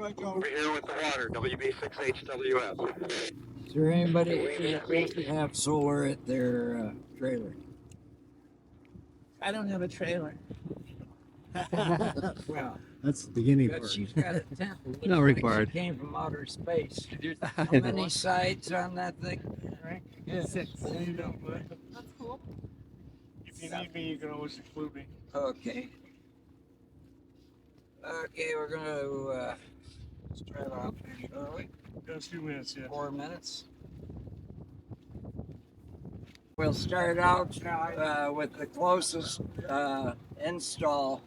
Over here with the water, WB6HWS. Is there anybody that have solar at their trailer? I don't have a trailer. Well, That's the beginning but part. she's got a tent. It looks Not like required. She came from outer space. How many sides on that thing? Right? Yeah. 6. There you go. That's cool. If you need me, you can always include me. Okay. Okay, we're gonna start off, shall we? Got a few minutes, yeah. 4 minutes. We'll start out with the closest install,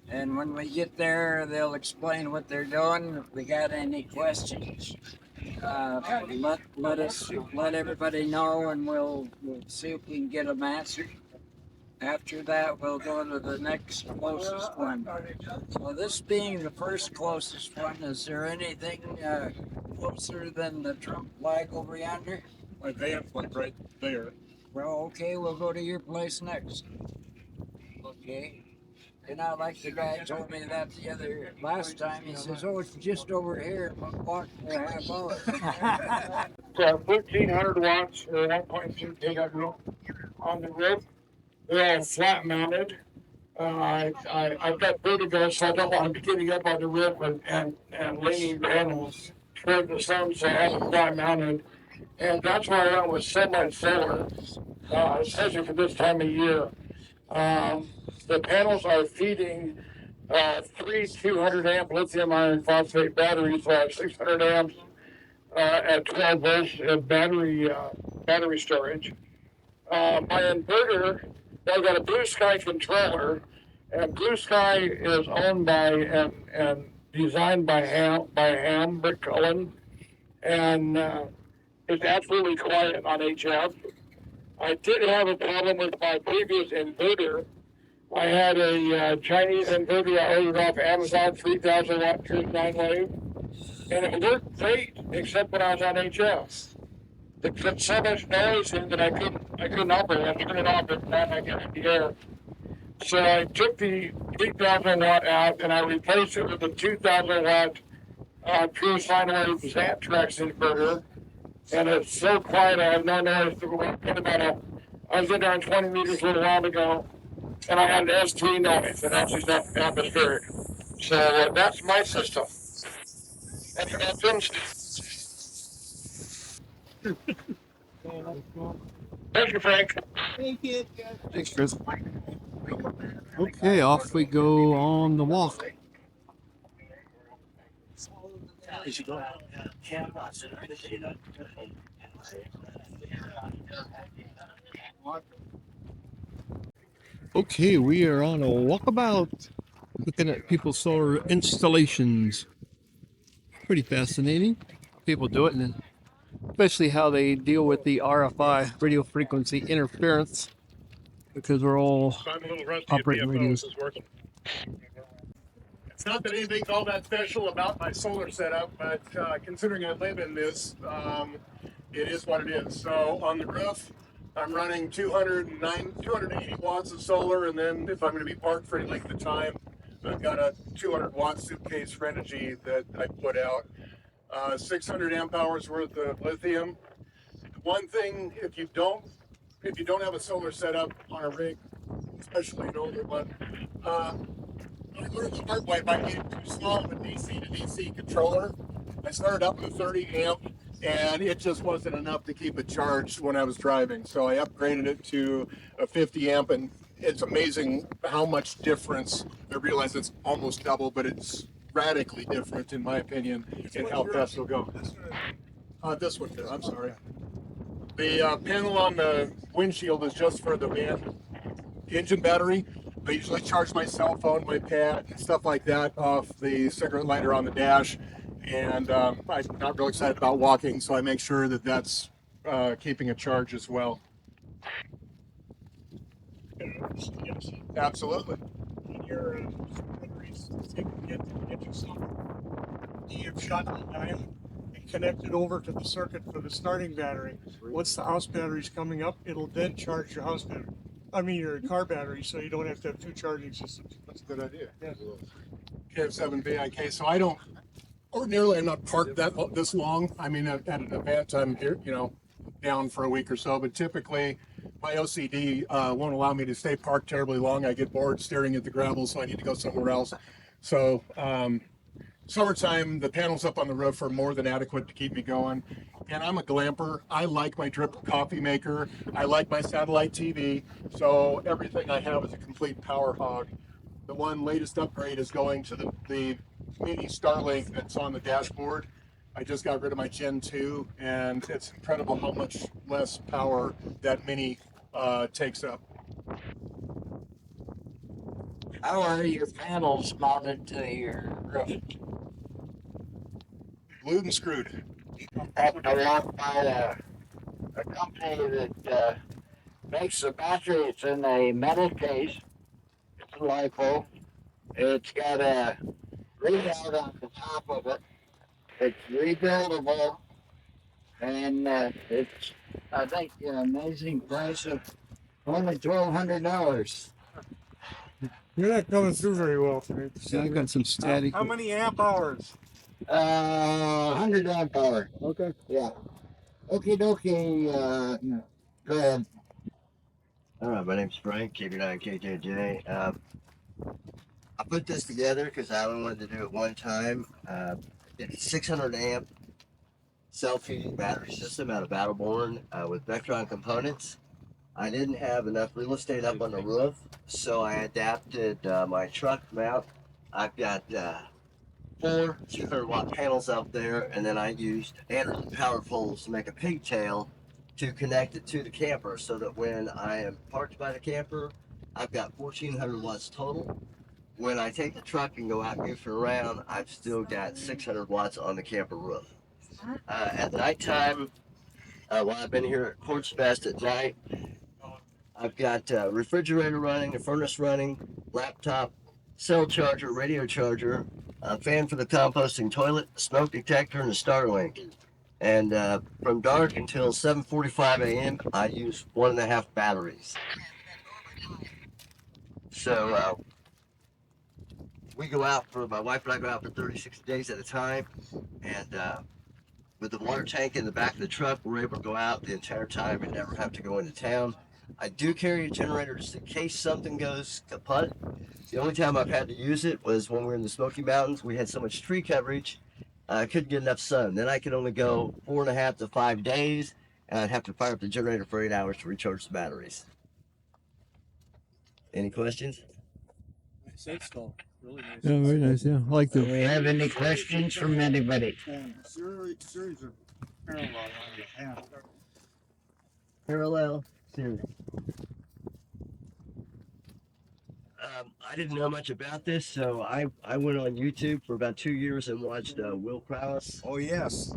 and when we get there, they'll explain what they're doing. If we got any questions, let everybody know, and we'll see if we can get them answered. After that, we'll go to the next closest one. So this being the first closest one, is there anything closer than the Trump flag over yonder? My van's like right there. Well, okay, we'll go to your place next. Okay. And not like the guy told me that last time. He says, "Oh, it's just over here." I'm walking for a half hour. So 1,300 watts or 1.2 gigawatt on the roof. They're all flat mounted. I've got vertigo, so I don't want to be getting up on the roof and leaning down toward the sun, so I have it flat mounted. And that's why I went with semi-solar, especially for this time of year. The panels are feeding three 200 amp lithium iron phosphate batteries, so I have 600 amps at 12 volts of battery storage. My inverter, I've got a Blue Sky controller, and Blue Sky is owned by and designed by Ham Rick Cullen, and it's absolutely quiet on HF. I did have a problem with my previous inverter. I had a Chinese inverter I ordered off Amazon, 3,000 watt true 9-wave, and it worked great, except when I was on HF. There was so much noise in that I couldn't operate. I turned it off every time I get in the air. So I took the 3,000 watt out and I replaced it with a 2,000 watt pure sine wave Xantrex inverter. And it's so quiet, I have no noise. I was in there on 20 meters a little while ago, and I had an S3 noise, and that's just atmospheric. So that's my system. And that's finished. Thank you, Frank. Thanks, Chris. Okay, off we go on the walk. Okay, we are on a walkabout, looking at people's solar installations. Pretty fascinating. People do it, and then especially how they deal with the RFI, radio frequency interference, because we're all I'm a little rusty operating if the radios. is working. It's not that anything's all that special about my solar setup, but considering I live in this, it is what it is. So on the roof, I'm running 280 watts of solar, and then if I'm going to be parked for any length of time, I've got a 200 watt suitcase for energy that I put out. 600 amp hours worth of lithium. One thing, if you don't have a solar setup on a rig, especially an older one, I learned the hard way by getting too small of a DC to DC controller. I started up with a 30 amp, and it just wasn't enough to keep it charged when I was driving. So I upgraded it to a 50 amp, and it's amazing how much difference. I realize it's almost double, but it's radically different, in my opinion, in how fast it'll go. This one, I'm sorry. The panel on the windshield is just for the van engine battery. I usually charge my cell phone, my pad, and stuff like that off the cigarette lighter on the dash. And I'm not real excited about walking, so I make sure that that's keeping a charge as well. Yes. Absolutely. Your batteries, get you some EF shot line and connect it over to the circuit for the starting battery. Once the house battery's coming up, it'll then charge your house battery. I mean your car battery, so you don't have to have two charging systems. That's a good idea. Yeah. KF7VIK. So I don't Ordinarily, I'm not parked this long. I mean, at an event, I'm here, down for a week or so. But typically, my OCD won't allow me to stay parked terribly long. I get bored staring at the gravel, so I need to go somewhere else. So, summertime, the panels up on the roof are more than adequate to keep me going. And I'm a glamper. I like my drip coffee maker. I like my satellite TV. So everything I have is a complete power hog. The one latest upgrade is going to the mini Starlink that's on the dashboard. I just got rid of my Gen 2, and it's incredible how much less power that mini takes up. How are your panels mounted to your roof? Glued and screwed. I walked by a company that makes the batteries in a metal case. It's a LiPo. It's got a readout on the top of it. It's rebuildable, and it's, I think, an amazing price of only $1,200. You're not coming through very well tonight. Yeah, I got some static. How many amp hours? 100 amp hour. Okay. Yeah. Okie dokie. Go ahead. All right, my name's Frank, KB9KJJ. I put this together because I only wanted to do it one time. It's a 600 amp self-heating battery system out of Battleborn with Vectron components. I didn't have enough real estate up on the roof, so I adapted my truck mount. I've got 4 200 watt panels up there, and then I used Anderson power poles to make a pigtail to connect it to the camper so that when I am parked by the camper, I've got 1,400 watts total. When I take the truck and go out goofing around, I've still got 600 watts on the camper roof. At nighttime, while I've been here at Quartzfest at night, I've got a refrigerator running, a furnace running, laptop, cell charger, radio charger, a fan for the composting toilet, a smoke detector, and a Starlink. And from dark until 7:45 a.m., I use 1.5 batteries. So we go out my wife and I go out for 36 days at a time. And with the water tank in the back of the truck, we're able to go out the entire time and never have to go into town. I do carry a generator just in case something goes kaput. The only time I've had to use it was when we were in the Smoky Mountains. We had so much tree coverage, I couldn't get enough sun. Then I could only go 4.5 to 5 days, and I'd have to fire up the generator for 8 hours to recharge the batteries. Any questions? Yeah, very nice. Yeah, I like Do the. we have any questions from anybody? Series of parallel on your hand. Parallel series. I didn't know much about this, so I went on YouTube for about 2 years and watched Will Prowse Oh, yes.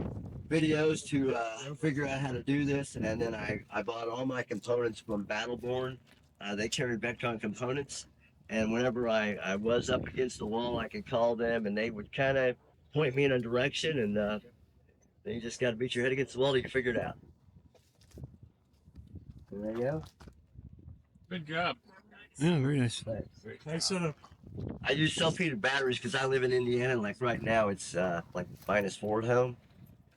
videos to figure out how to do this, and then I bought all my components from Battleborn. They carried Vectron components, and whenever I was up against the wall, I could call them, and they would kind of point me in a direction, and then you just got to beat your head against the wall till you figure it out. There you go. Good job. Yeah, very nice. Thanks. Nice setup. I use self-heated batteries because I live in Indiana. Like right now, it's like -4 at home.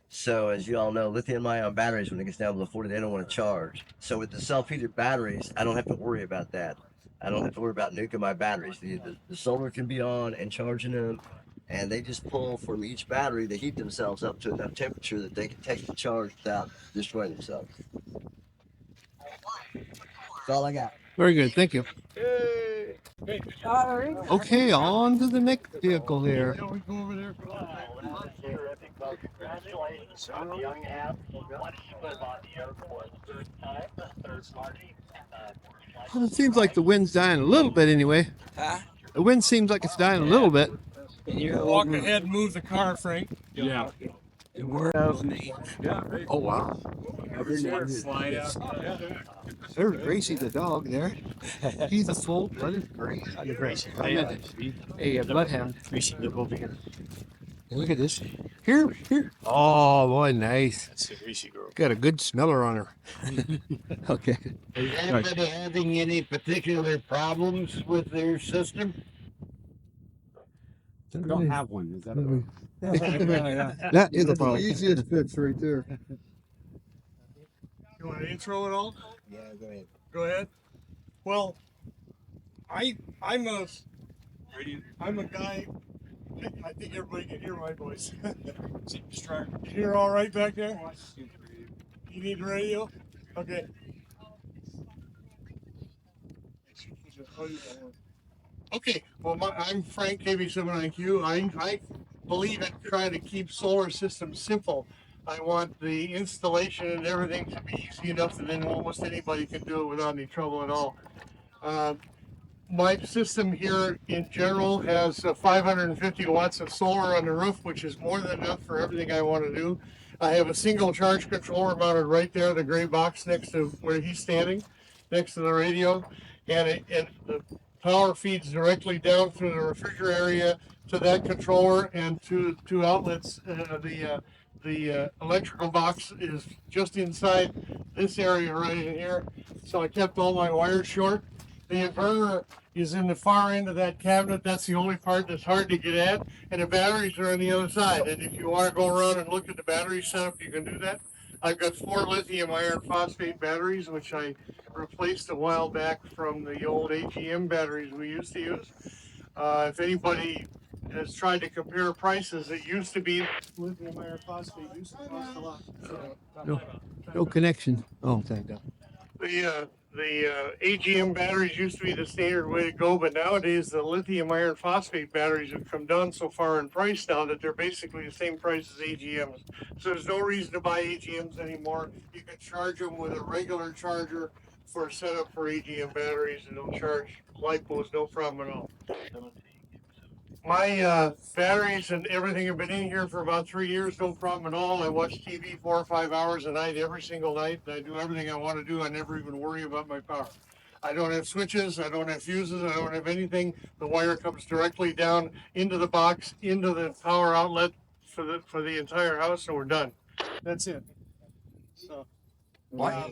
So as you all know, lithium-ion batteries, when it gets down below 40, they don't want to charge. So with the self-heated batteries, I don't have to worry about that. I don't have to worry about nuking my batteries. The solar can be on and charging them, and they just pull from each battery to heat themselves up to enough temperature that they can take the charge without destroying themselves. That's all I got. Very good. Thank you. Okay, on to the next vehicle here. Yeah, we go over there. Congratulations on the young app. What do you live on the airport? Third time, third party. Well, it seems like the wind's dying a little bit anyway. Huh? The wind seems like it's dying a little bit. You're Walk ahead and move the car, Frank. Yeah. Oh, wow. Slide out. There's Gracie the dog there. He's a full-blooded Gracie. Gracie. Hey, a bloodhound. Gracie, look over here. Look at this. Here. Oh, boy, nice. That's the Gracie girl. Got a good smeller on her. Okay. Is anybody having any particular problems with their system? don't have one. Is that That is a problem. Easiest fix right there. You want to intro it all? Yeah, go ahead. Go ahead. Well, I'm a guy. I think everybody can hear my voice. You hear all right back there? You need the radio? Okay. Okay, well, I'm Frank, KB79Q. I believe in trying to keep solar systems simple. I want the installation and everything to be easy enough that then almost anybody can do it without any trouble at all. My system here in general has 550 watts of solar on the roof, which is more than enough for everything I want to do. I have a single charge controller mounted right there, the gray box next to where he's standing, next to the radio, and the power feeds directly down through the refrigerator area to that controller and to two outlets. The electrical box is just inside this area right in here, so I kept all my wires short. The inverter is in the far end of that cabinet. That's the only part that's hard to get at, and the batteries are on the other side. And if you want to go around and look at the battery setup, you can do that. I've got 4 lithium iron phosphate batteries, which I replaced a while back from the old AGM batteries we used to use. If anybody has tried to compare prices, it used to be lithium iron phosphate used to cost a lot. No connection. Oh, thank God. The AGM batteries used to be the standard way to go, but nowadays the lithium iron phosphate batteries have come down so far in price now that they're basically the same price as AGMs. So there's no reason to buy AGMs anymore. You can charge them with a regular charger for a setup for AGM batteries, and they'll charge LiPos, no problem at all. My batteries and everything have been in here for about 3 years, no problem at all. I watch TV 4 or 5 hours a night, every single night. I do everything I want to do. I never even worry about my power. I don't have switches, I don't have fuses, I don't have anything. The wire comes directly down into the box, into the power outlet for the entire house, and we're done. That's it. So, why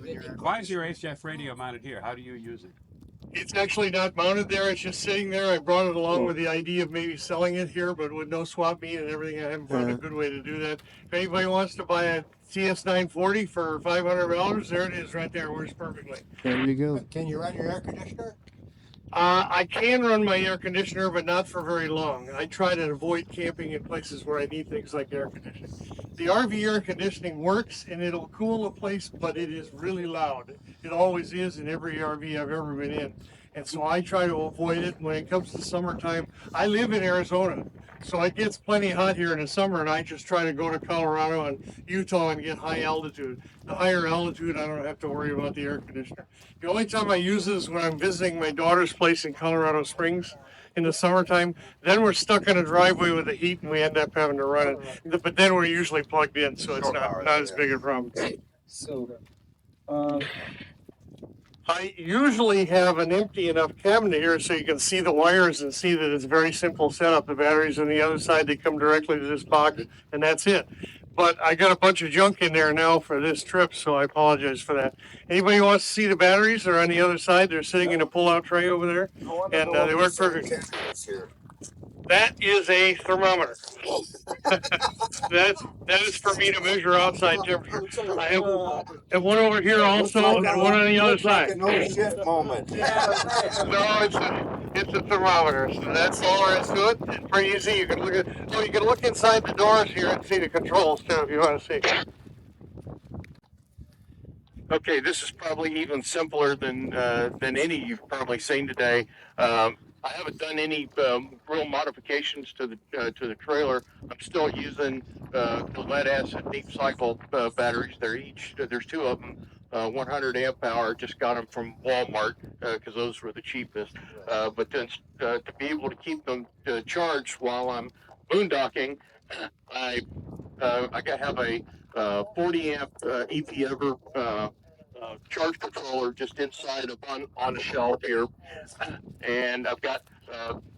is your HF radio mounted here? How do you use it? it's actually not mounted there. It's just sitting there. I brought it along with the idea of maybe selling it here, but with no swap meet and everything, I haven't found a good way to do that. If anybody wants to buy a CS940 for $500, there it is right there. Works perfectly. There you go. Can you run your air conditioner? I can run my air conditioner, but not for very long. I try to avoid camping in places where I need things like air conditioning. The RV air conditioning works and it'll cool a place, but it is really loud. It always is in every RV I've ever been in. And so I try to avoid it. When it comes to summertime, I live in Arizona, so it gets plenty hot here in the summer, and I just try to go to Colorado and Utah and get high altitude. The higher altitude, I don't have to worry about the air conditioner. The only time I use it is when I'm visiting my daughter's place in Colorado Springs in the summertime. Then we're stuck in a driveway with the heat, and we end up having to run it. But then we're usually plugged in, so it's not as big a problem. So, I usually have an empty enough cabinet here so you can see the wires and see that it's a very simple setup. The batteries on the other side, they come directly to this box, and that's it. But I got a bunch of junk in there now for this trip, so I apologize for that. Anybody wants to see the batteries? They're on the other side. They're sitting in a pull-out tray over there, and they work perfectly. That is a thermometer. that is for me to measure outside temperature. I have one over here also, and one on the other side. No shit moment. No, it's a thermometer. So that's all there is to it. It's pretty easy. You can look inside the doors here and see the controls too if you want to see. Okay, this is probably even simpler than any you've probably seen today. I haven't done any real modifications to the trailer. I'm still using the lead acid deep cycle batteries. There's 2 of them, 100 amp hour. Just got them from Walmart because those were the cheapest. But then to be able to keep them charged while I'm boondocking, I have a 40 amp EP Ever charge controller just inside on the shelf here, and I've got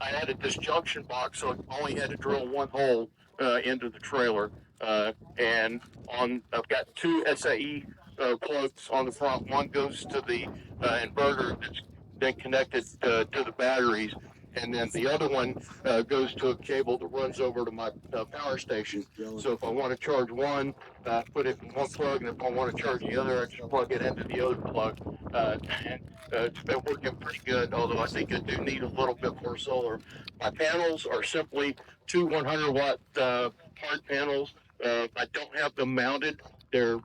I added this junction box, so I only had to drill 1 hole into the trailer, and I've got 2 SAE plugs on the front. One goes to the inverter that's then connected to the batteries, and then the other one goes to a cable that runs over to my power station. So if I want to charge one, put it in one plug, and if I want to charge the other, I just plug it into the other plug. And it's been working pretty good, although I think I do need a little bit more solar. My panels are simply two 100-watt hard panels. I don't have them mounted. They're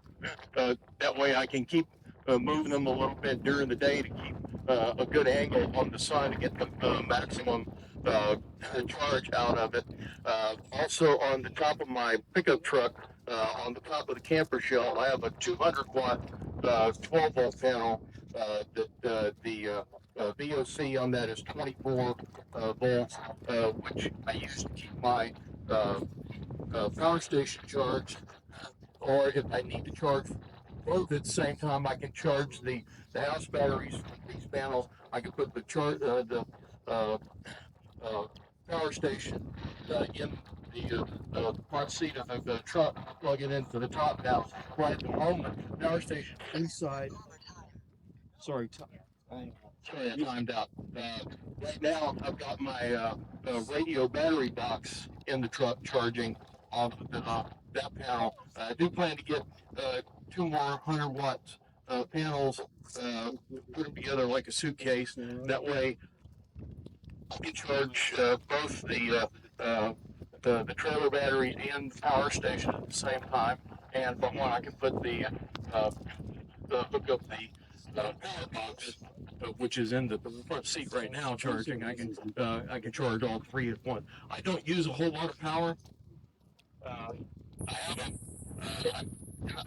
that way I can keep moving them a little bit during the day to keep a good angle on the sun to get the maximum charge out of it. Also, on the top of my pickup truck, on the top of the camper shell, I have a 200-watt 12-volt panel. The VOC on that is 24 volts, which I use to keep my power station charged. Or if I need to charge both at the same time, I can charge the house batteries from these panels. I can put the uh, power station in the front seat of the truck, plug it into the top now. Right at the moment, the power station inside. Sorry, sorry, I timed out. Right now, I've got my radio battery box in the truck charging off of that panel. I do plan to get two more 100-watt panels, put them together like a suitcase. That way, I can charge both the trailer batteries and the power station at the same time. And if I want, I can put hook up the power box, which is in the front seat right now, charging. I can charge all three at once. I don't use a whole lot of power. I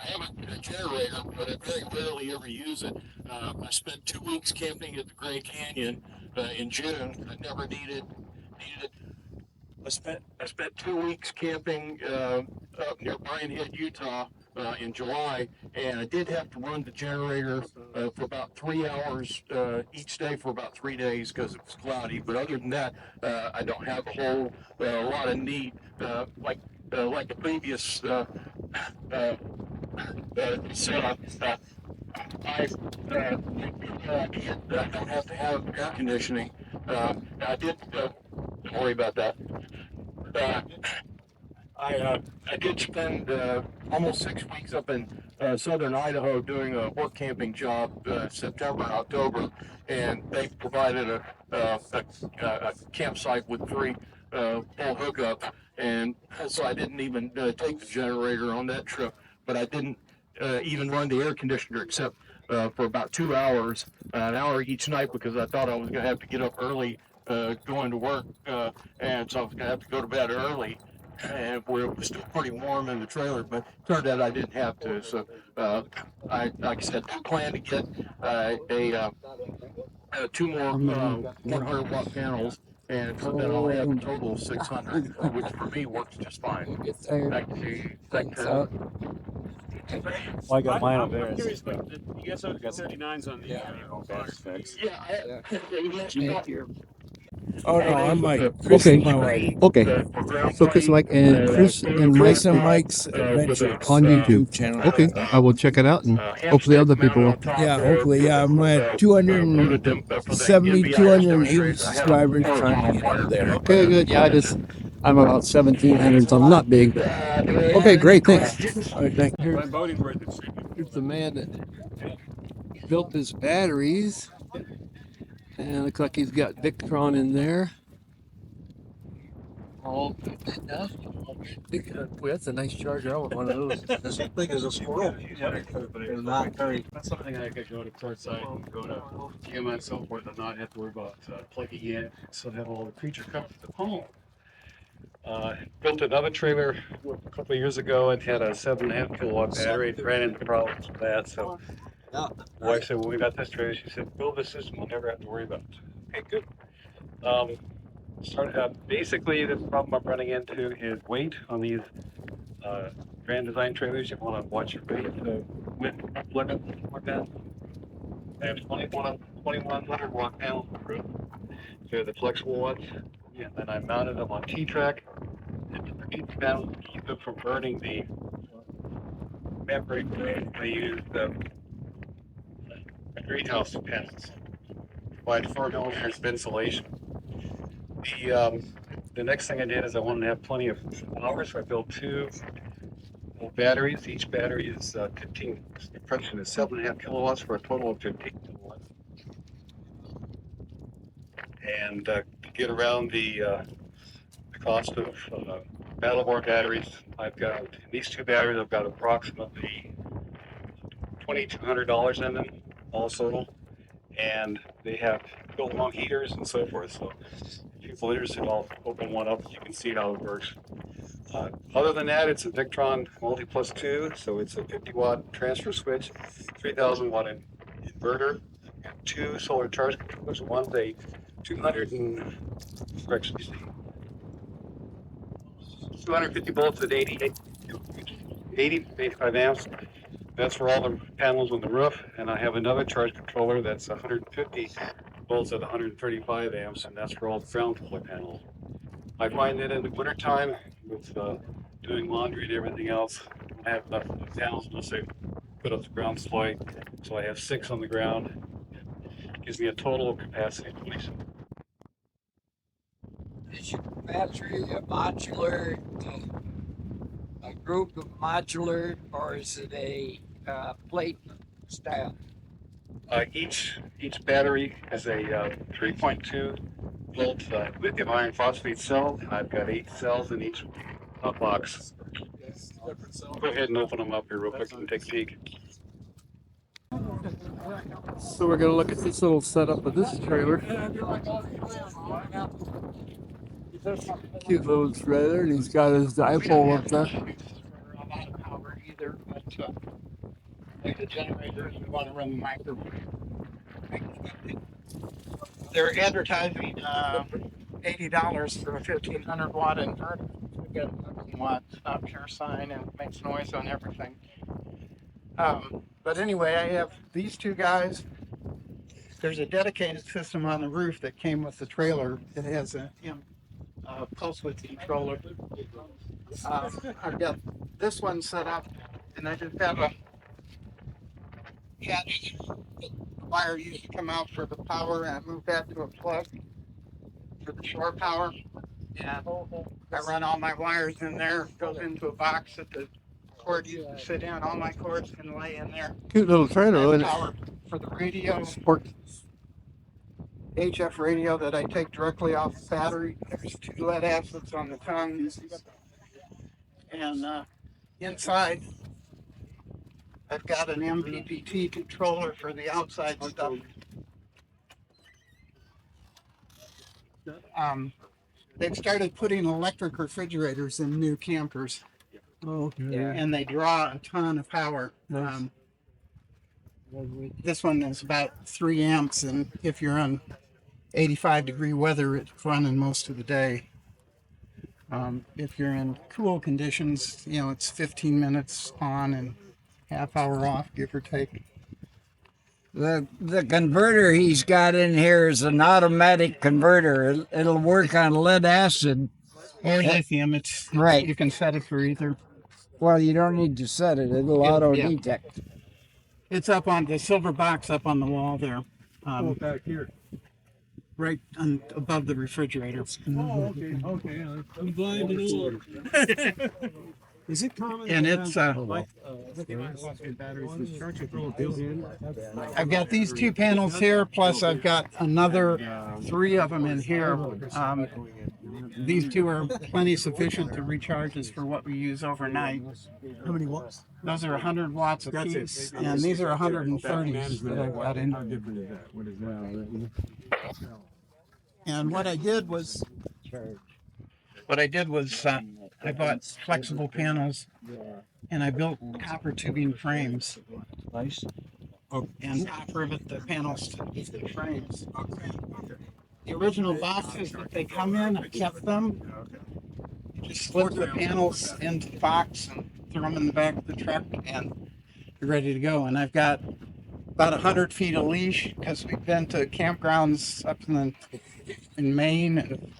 have a generator, but I very rarely ever use it. I spent 2 weeks camping at the Grand Canyon in June. I never needed it. I spent 2 weeks camping up near Brian Head, Utah, in July, and I did have to run the generator for about 3 hours each day for about 3 days because it was cloudy. But other than that, I don't have a whole lot of need like the previous setup. I don't have to have air conditioning. I did. Don't worry about that. Uh, I did spend almost 6 weeks up in southern Idaho doing a work camping job September and October, and they provided a campsite with 3 full hookups, and so I didn't even take the generator on that trip, but I didn't even run the air conditioner except for about 2 hours, an hour each night, because I thought I was going to have to get up early going to work, and so I was going to have to go to bed early, and where it was still pretty warm in the trailer, but turned out I didn't have to. So like I said, I plan to get two more 100-watt panels, and so then I'll have a total of 600, which for me works just fine. Back to Well, I got mine up there. I'm curious, but you guys have 39s on the Oh no, I'm Mike. Chris is my wife. Okay. So Chris, Mike, and Chris and Mike Chris and Mike's Adventure on YouTube. channel. Okay, I will check it out, and hopefully other people will. Yeah, hopefully. Yeah, I'm at 270, 280 subscribers trying to get up there. Okay, good. Yeah, I'm about 1,700, so I'm not big. Okay, great. Thanks. All right, thank you. My voting worth it. Here's the man that built his batteries, and it looks like he's got Victron in there. All good enough. Boy, that's a nice charger. I want one of those. This thing is a squirrel. It's not very. That's something I could go to Quartzfest and go to GM and so forth and not have to worry about plugging in. So have all the creature comforts at home. Built another trailer a couple of years ago and had a 7.5 kilowatt battery. Ran into problems with that. So my wife said, when we got this trailer, she said, build this system, we'll never have to worry about it. Okay, good. Basically, the problem I'm running into is weight on these Grand Design trailers. You want to watch your weight with limit like that. I have 2100-watt panels on the roof. They're the flexible ones, and then I mounted them on T-track. Each panel to keep them from burning the membrane. I use greenhouse panels. Provide 4 millimeters of insulation. The next thing I did is I wanted to have plenty of power, so I built two batteries. Each battery is 15, compression is 7.5 kilowatts for a total of 15 kilowatts. And to get around the cost of paddleboard batteries, I've got in these two batteries. I've got approximately $2,200 in them, all total, and they have built-on heaters and so forth. So, if people are interested, I'll open one up. You can see how it works. Other than that, it's a Victron Multi Plus 2, so it's a 50-watt transfer switch, 3,000 watt inverter, and two solar charge controllers. One's a 200 and correction, 250 volts at 85 amps. That's for all the panels on the roof, and I have another charge controller that's 150 volts at 135 amps, and that's for all the ground solar panels. I find that in the wintertime, with doing laundry and everything else, I have enough panels unless I put up the ground supply. So I have 6 on the ground. It gives me a total capacity of 27. Is your battery a modular, a group of modular, or is it a plate style? Each battery has a 3.2 volt lithium iron phosphate cell, and I've got 8 cells in each box. Go ahead and open them up here real quick and take a peek. So we're gonna look at this little setup of this trailer. Cute little trailer, and he's got his dipole up there. A lot of power either, but like the generators, we want to run the microwave. They're advertising $80 for a 1,500 watt inverter. We got a 1,000 watt stop share sign and it makes noise on everything. But anyway, I have these two guys. There's a dedicated system on the roof that came with the trailer. It has a pulse width controller. I've got this one set up, and I just have a catch. The wire used to come out for the power, and I moved that to a plug for the shore power. And I run all my wires in there. Goes into a box that the cord used to sit in. All my cords can lay in there. Cute little trailer, isn't it? Power for the radio. HF radio that I take directly off the battery. There's 2 lead acids on the tongue. And inside, I've got an MPPT controller for the outside stuff. They've started putting electric refrigerators in new campers. Oh, okay. And they draw a ton of power. This one is about 3 amps, and if you're on 85-degree weather, it's running most of the day. If you're in cool conditions, it's 15 minutes on and half hour off, give or take. The converter he's got in here is an automatic converter. It'll work on lead acid. Or lithium, it's Right. You can set it for either. Well, you don't need to set it. It'll auto detect. It's up on the silver box up on the wall there. Back here. Right above the refrigerator. Oh, okay. I'm blind and old. Is it common? And it's I've got these 2 panels here, plus I've got another 3 of them in here. These 2 are plenty sufficient to recharge us for what we use overnight. How many watts? Those are 100 watts a piece, and these are 130 that I've got in. How different is that? What is that? And what I did was I bought flexible panels, and I built copper tubing frames. Nice. And copper rivet the panels to the frames. The original boxes that they come in, I kept them. You just slip the panels into the box and throw them in the back of the truck, and you're ready to go. And I've got about 100 feet of leash because we've been to campgrounds up in Maine and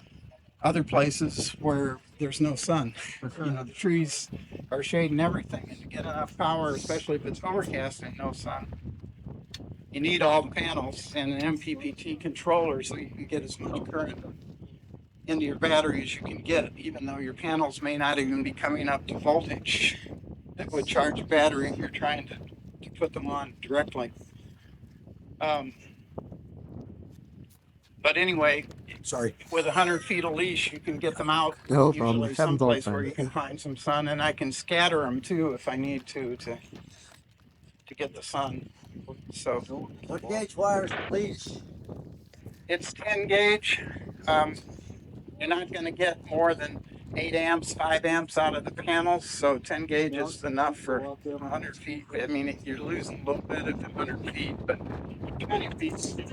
other places where there's no sun. The trees are shading everything, and to get enough power, especially if it's overcast and no sun, you need all the panels and an MPPT controller so you can get as much current into your battery as you can get, even though your panels may not even be coming up to voltage that would charge a battery if you're trying to put them on directly. But anyway, Sorry. with 100 feet of leash, you can get them out No problem. usually Happens all the someplace where time. you can find some sun, and I can scatter them too if I need to get the sun. So What gauge wires, please? it's 10 gauge. You're not going to get more than 8 amps, 5 amps out of the panels, so 10 gauge is enough for 100 feet. I mean, you're losing a little bit at 100 feet, but 20 feet's to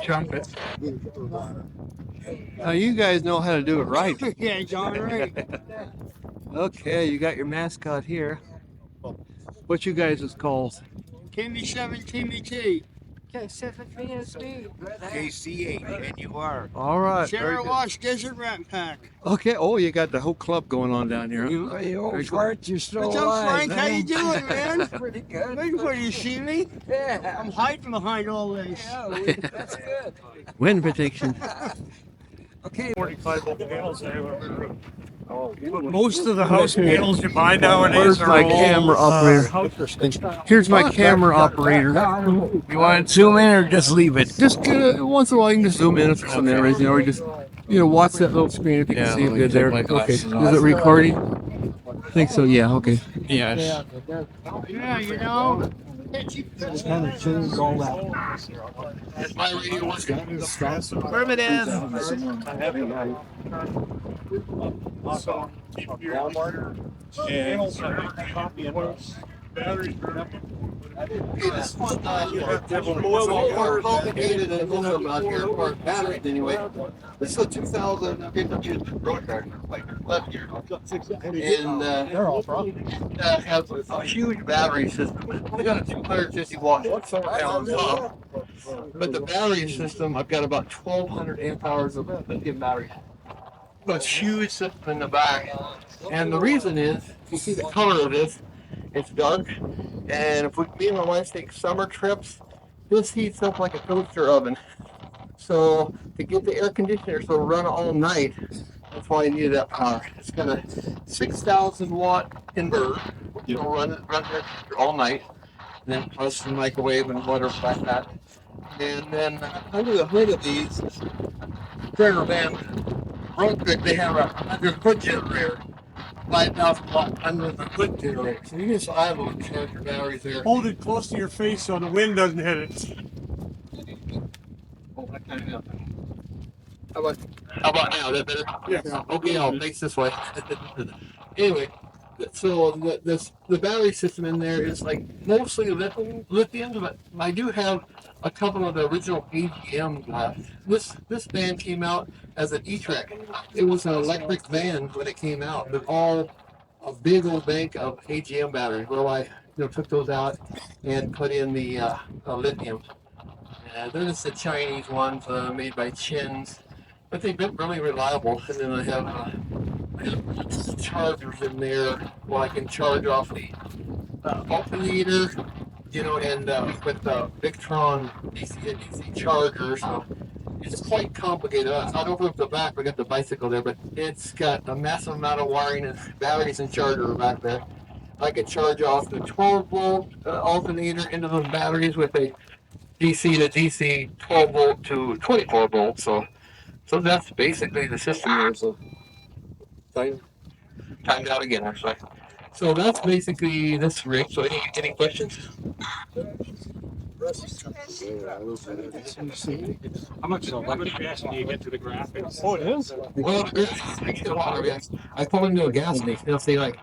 jump it. Now you guys know how to do it right. Yeah, John, right. Okay, you got your mascot here. What you guys is called? Timmy 7, Timmy T. KC8, NUR. All right. Very Sarah good. Wash Desert Rat Pack. Okay. Oh, you got the whole club going on down here. You Very old cool. Quartz, you're still What's alive. up, Frank? Man. How you doing, man? Pretty good. Wait for you see me. Yeah. I'm hiding behind all this. Yeah, that's good. Wind protection. Okay. 45 volt panels there. Most of the house panels you buy nowadays Where's are my all, camera operator? Here's my camera operator. You want to zoom in or just leave it? Just once in a while, you can just zoom in for some areas, or just watch that little screen if you can see it good there. Okay, is it recording? I think so. Yeah. Okay. Yes. Yeah, you know. It's kind of changed all that. Is my radio working? Primitive. Also, keep your panels are copy batteries burn up. Okay, this one, more complicated than most of them out here, or batteries anyway. This is a 2000, I've been using road car for like 11 years. And has a huge battery system. They got a 250 watt solar panel on top. But the battery system, I've got about 1200 amp hours of lithium battery. But it's huge system in the back. And the reason is, you see the color of this, it's dark. And if me and my wife take summer trips, this heats up like a toaster oven. So to get the air conditioner so it'll run all night, that's why I needed that power. It's got a 6,000 watt inverter, which will run there all night. And then plus the microwave and whatever like that. And then under the hood of these, Trailer Van Brunswick, they have a 100-foot generator. 5,000 watt under the hood generator. So you just idle and charge your batteries there. Hold it close to your face so the wind doesn't hit it. Oh, that kind of helps. How about now? Is that better? Yeah. Okay, I'll face this way. Anyway, so the battery system in there is like mostly lithium, but I do have a couple of the original AGM. This van came out as an E-Trek. It was an electric van when it came out, but all a big old bank of AGM batteries. Well, I took those out and put in the lithium. They're just the Chinese ones made by Chins, but they've been really reliable. And then I have chargers in there where I can charge off the alternator, and with the Victron DC to DC chargers. So it's quite complicated. I don't know if the back, we got the bicycle there, but it's got a massive amount of wiring and batteries and charger back there. I could charge off the 12 volt alternator into those batteries with a DC to DC 12 volt to 24 volts. So that's basically the system here. So timed out again, actually. So that's basically this rig. So any questions? How much electric gas do you get to the graphics? Oh, it is? Well, I get a lot of gas. I pull into a gas station. They'll say like,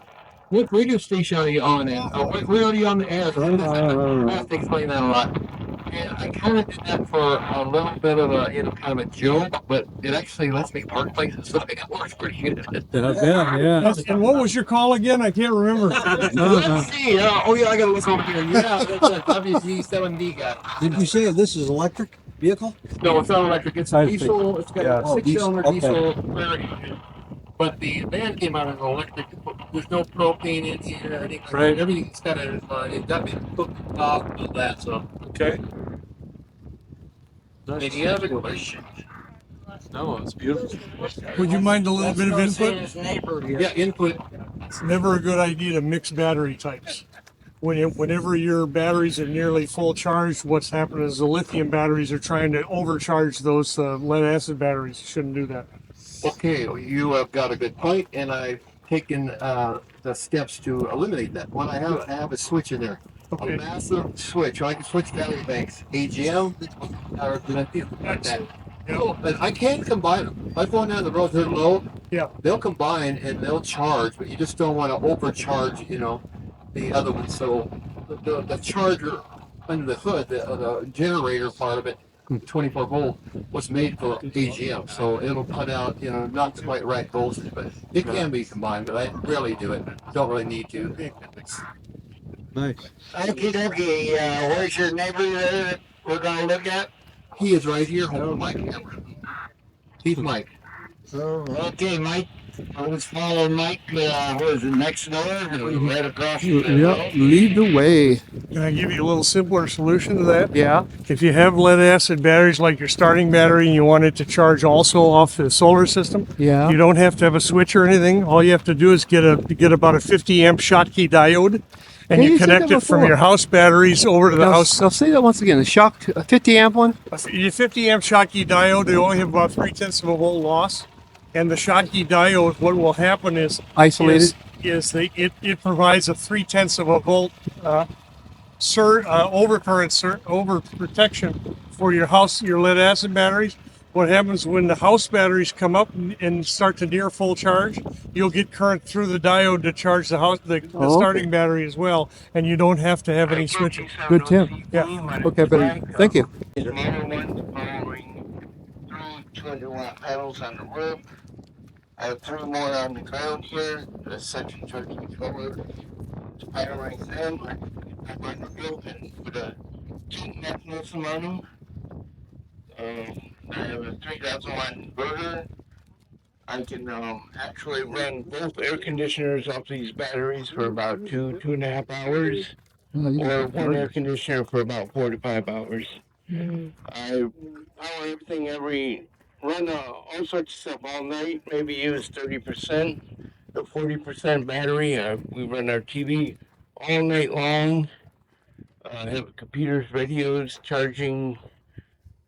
"What radio station are you on?" And where are you on the air? So I have to explain that a lot. And I kind of did that for a little bit of a, kind of a joke, but it actually lets me park places, so it works pretty good. Yeah. And what was your call again? I can't remember. Let's see. Oh yeah, I gotta look over here. Yeah, that's a WG7D guy. Did you say this is electric vehicle? No, it's not electric. It's diesel. It's got a 6-cylinder diesel. diesel. Very But the van came out as electric. There's no propane in here. Anything like Right. that. Everything's got it got me hooked up with that. So, Okay. any other questions? No, it's beautiful. Would you mind a little Let's bit of go see input? his neighbor here. Yeah, input. It's never a good idea to mix battery types. Whenever your batteries are nearly full charged, what's happening is the lithium batteries are trying to overcharge those lead acid batteries. You shouldn't do that. Okay, you have got a good point, and I've taken the steps to eliminate that. What I have a switch in there, Okay. a massive switch. I can switch battery banks, AGM or lithium, like that. Oh, but I can combine them. If I'm going down the road, they're low. Yeah. They'll combine and they'll charge, but you just don't want to overcharge, the other one. So the charger under the hood, the generator part of it, 24 volt, was made for AGM, so it'll put out, not the quite right voltage, but it can be combined, but I rarely do it. Don't really need to. Nice. Okie dokie, where's your neighbor that we're gonna look at? He is right here holding my camera. He's Mike. Okay, Mike. Let's follow Mike. What is it, next door or right across the Yep, lead the way. Can I give you a little simpler solution to that? Yeah. If you have lead acid batteries like your starting battery and you want it to charge also off the solar system, Yeah. you don't have to have a switch or anything. All you have to do is get about a 50 amp Schottky diode, and Hey, you you said connect that it from before. your house batteries over to the Now, house. I'll say that once again. The shock, a 50 amp one. Your 50 amp Schottky diode, they only have about 3/10 of a volt loss. And the Schottky diode, what will happen is Isolated. it provides a 3/10 of a volt over protection for your house, your lead acid batteries. What happens when the house batteries come up and start to near full charge, you'll get current through the diode to charge the Oh, starting okay. battery as well, and you don't have to have any switches. Good tip. Yeah. Okay, better. Thank you. Smaller ones powering through 200-watt panels on the roof. I have 3 more on the ground here. The section charge controller is powering them. I'm going to go and put a heat mechanism on them. I have a 3,000-watt inverter. I can actually run both air conditioners off these batteries for about 2.5 hours, or one air conditioner for about 4 to 5 hours. I power everything run all sorts of stuff all night, maybe use 30%, the 40% battery. We run our TV all night long. Have computers, radios charging.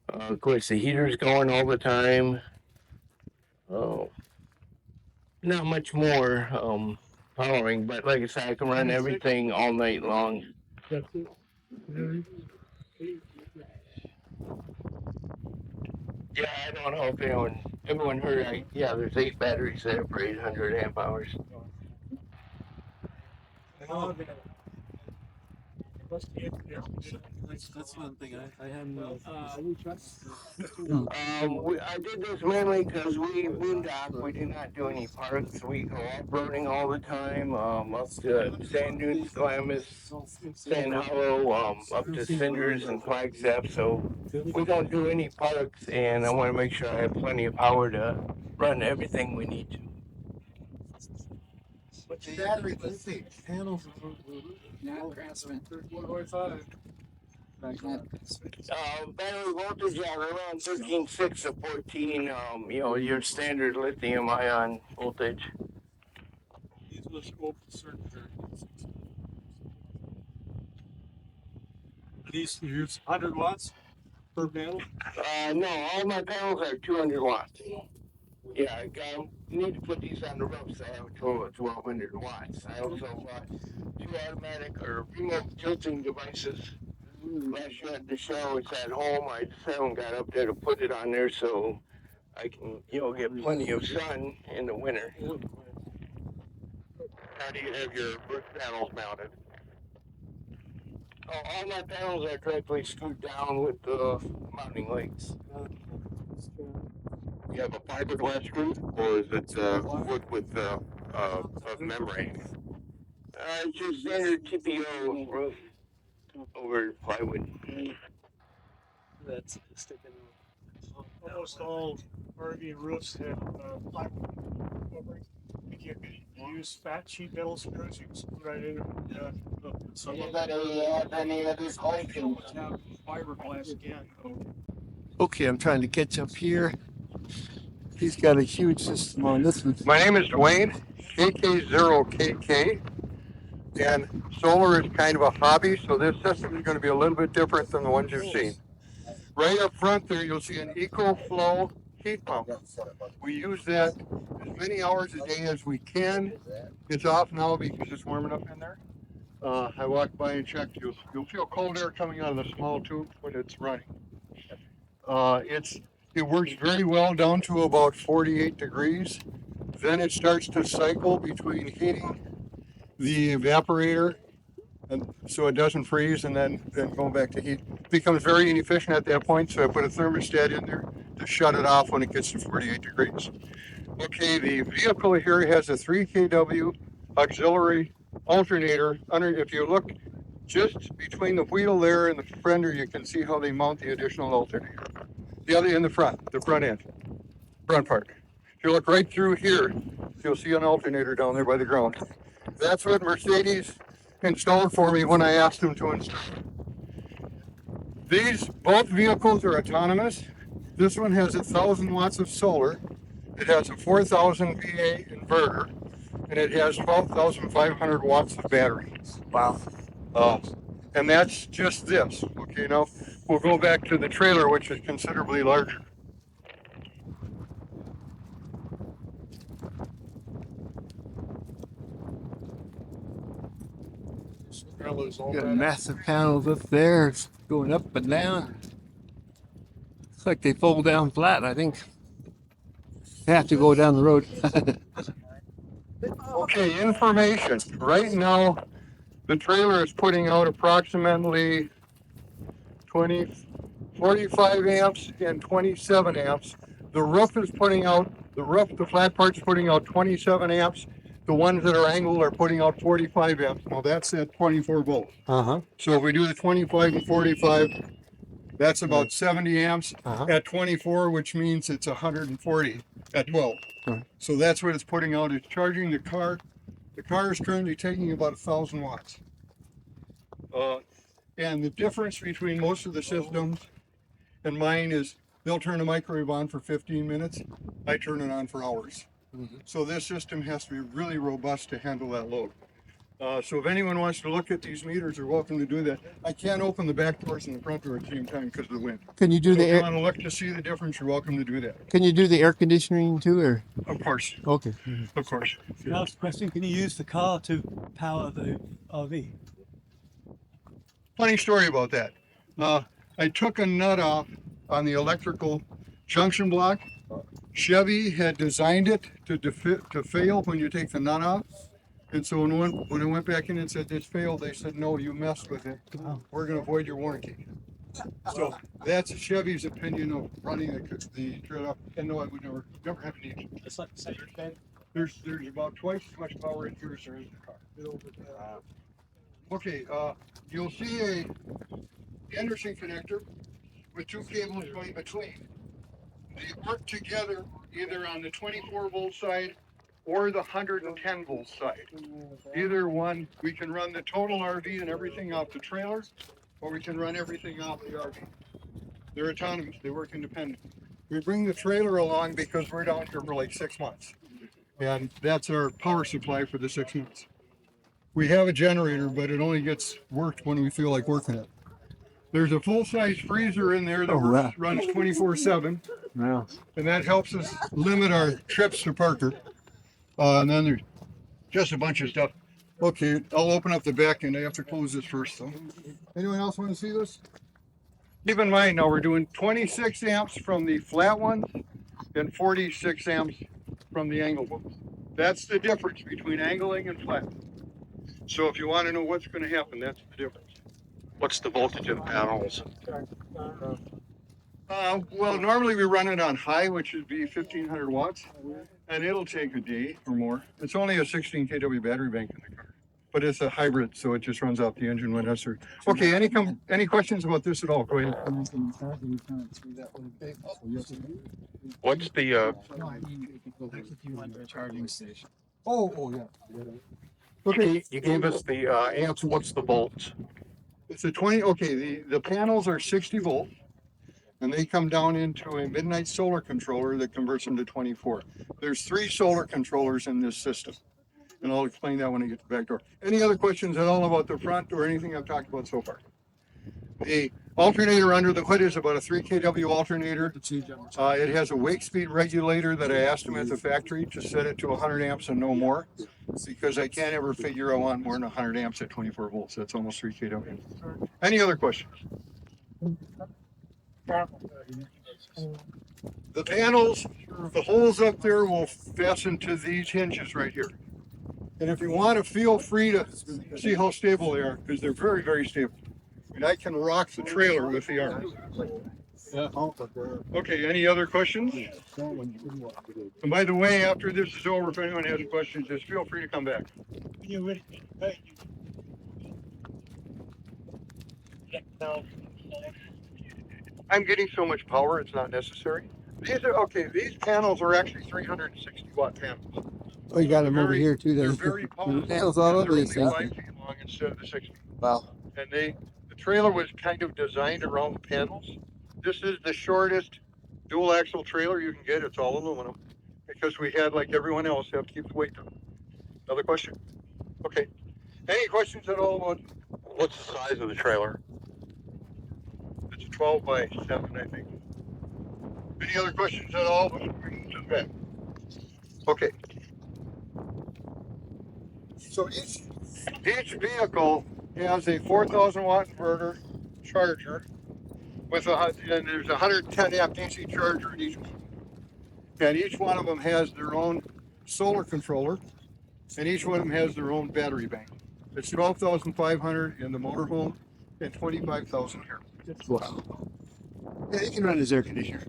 Of course, the heater's going all the time. Oh, not much more powering, but like I said, I can run everything all night long. Yeah, I don't know if everyone heard. Yeah, there's 8 batteries there for 800 amp hours. That's one thing I hadn't. I did this mainly because we boondock. We do not do any parks. We go off-roading all the time. Up to Sand Dunes, Glamis, Sand Hollow, up to Cinders and Flagstaff. So we don't do any parks, and I want to make sure I have plenty of power to run everything we need to. Battery, let's see. Panels. Not transmit. Battery voltage around 13.6 to 14. Your standard lithium ion voltage. These will scope certain These use 100 watts per panel. No, all my panels are 200 watts. Yeah, I need to put these on the roof, so I have a total of 1,200 watts. I also bought 2 automatic or remote tilting devices. Last year at the show, it's at home. I just haven't got up there to put it on there so I can, get plenty of sun in the winter. How do you have your roof panels mounted? Oh, all my panels are directly screwed down with the mounting legs. You have a fiberglass roof, or is it wood with membrane? It's just standard TPO roof over plywood. That's sticking Almost all RV roofs have plywood covering. And you can use fat sheet metal screws. You can screw right in. Anybody have any other questions? Have fiberglass again. Okay, I'm trying to catch up here. He's got a huge system on this one. My name is Dwayne, KK0KK, and solar is kind of a hobby, so this system is going to be a little bit different than the ones you've seen. Right up front there, you'll see an EcoFlow heat pump. We use that as many hours a day as we can. It's off now because it's warm enough in there. I walked by and checked. You'll feel cold air coming out of the small tube when it's running. It works very well down to about 48 degrees. Then it starts to cycle between heating the evaporator and so it doesn't freeze and then going back to heat. It becomes very inefficient at that point, so I put a thermostat in there to shut it off when it gets to 48 degrees. Okay, the vehicle here has a 3 kW auxiliary alternator. If you look just between the wheel there and the fender, you can see how they mount the additional alternator. The other in the front end, front part. If you look right through here, you'll see an alternator down there by the ground. That's what Mercedes installed for me when I asked them to install. Both vehicles are autonomous. This one has 1,000 watts of solar. It has a 4,000 VA inverter, and it has 12,500 watts of battery. Wow. And that's just this. Okay, now we'll go back to the trailer, which is considerably larger. Got massive panels up there, it's going up and down. Looks like they fold down flat, I think. They have to go down the road. Okay, information. Right now, the trailer is putting out approximately 45 amps and 27 amps. The roof, the flat part's putting out 27 amps. The ones that are angled are putting out 45 amps. Now that's at 24 volts. Uh-huh. So if we do the 25 and 45, that's about 70 amps Uh-huh. at 24, which means it's 140 at 12. Right. So that's what it's putting out. It's charging the car. The car is currently taking about 1,000 watts. And the difference between most of the systems and mine is they'll turn the microwave on for 15 minutes. I turn it on for hours. Mhm. So this system has to be really robust to handle that load. So if anyone wants to look at these meters, they're welcome to do that. I can't open the back doors and the front door at the same time because of the wind. Can you do So the if you air? want to look to see the difference, you're welcome to do that. Can you do the air conditioning too, or? Of course, Okay. of course. Last question, can you use the car to power the RV? Funny story about that. I took a nut off on the electrical junction block. Chevy had designed it to fail when you take the nut off. And so when I went back in and said this failed, they said, no, you messed with it. We're going to void your warranty. So that's Chevy's opinion of running the trailer. And no, I would never have an issue. It's like say your bed. There's about twice as much power in here as there is in the car. Okay, you'll see a Anderson connector with two cables going between. They work together either on the 24 volt side or the 110 volt side. Either one, we can run the total RV and everything off the trailer, or we can run everything off the RV. They're autonomous, they work independent. We bring the trailer along because we're down here for like 6 months. And that's our power supply for the 6 months. We have a generator, but it only gets worked when we feel like working it. There's a full-size freezer in there that runs 24/7. Yeah. And that helps us limit our trips to Parker. And then there's just a bunch of stuff. Okay, I'll open up the back end. I have to close this first though. Anyone else want to see this? Keep in mind now we're doing 26 amps from the flat ones and 46 amps from the angled ones. That's the difference between angling and flat. So if you want to know what's going to happen, that's the difference. What's the voltage in panels? Well, normally we run it on high, which would be 1,500 watts, and it'll take a day or more. It's only a 16 kW battery bank in the car. but it's a hybrid, so it just runs off the engine when necessary. Okay, any questions about this at all? Go ahead. What's the Charging station. Oh, yeah. Okay, you gave us the amps. What's the volts? it's a 20, okay, the panels are 60 volt, and they come down into a midnight solar controller that converts them to 24. There's 3 solar controllers in this system, and I'll explain that when I get to the back door. Any other questions at all about the front or anything I've talked about so far? The alternator under the hood is about a 3 kW alternator. It has a wake speed regulator that I asked them at the factory to set it to 100 amps and no more, because I can't ever figure I want more than 100 amps at 24 volts. That's almost 3 kW. Any other questions? The panels, the holes up there will fasten to these hinges right here. And if you want to, feel free to see how stable they are, because they're very, very stable. And I can rock the trailer with the arms. Okay, any other questions? And by the way, after this is over, if anyone has questions, just feel free to come back. I'm getting so much power, it's not necessary. These panels are actually 360 watt panels. Oh, you got them over Very- here too. They're Then. very powerful. Nails all They're over only this thing. 5 feet long instead of the 6 feet. Wow. And the trailer was kind of designed around the panels. This is the shortest dual axle trailer you can get. It's all aluminum, because we had, like everyone else, have to keep the weight down. Another question? Okay. Any questions at all about What's the size of the trailer? it's 12 by 7, I think. Any other questions at all? Okay. Okay. So each vehicle has a 4,000 watt inverter charger with and there's a 110 amp DC charger in each one. And each one of them has their own solar controller, and each one of them has their own battery bank. It's 12,500 in the motorhome and 25,000 here. Wow. Yeah, you can run his air conditioner.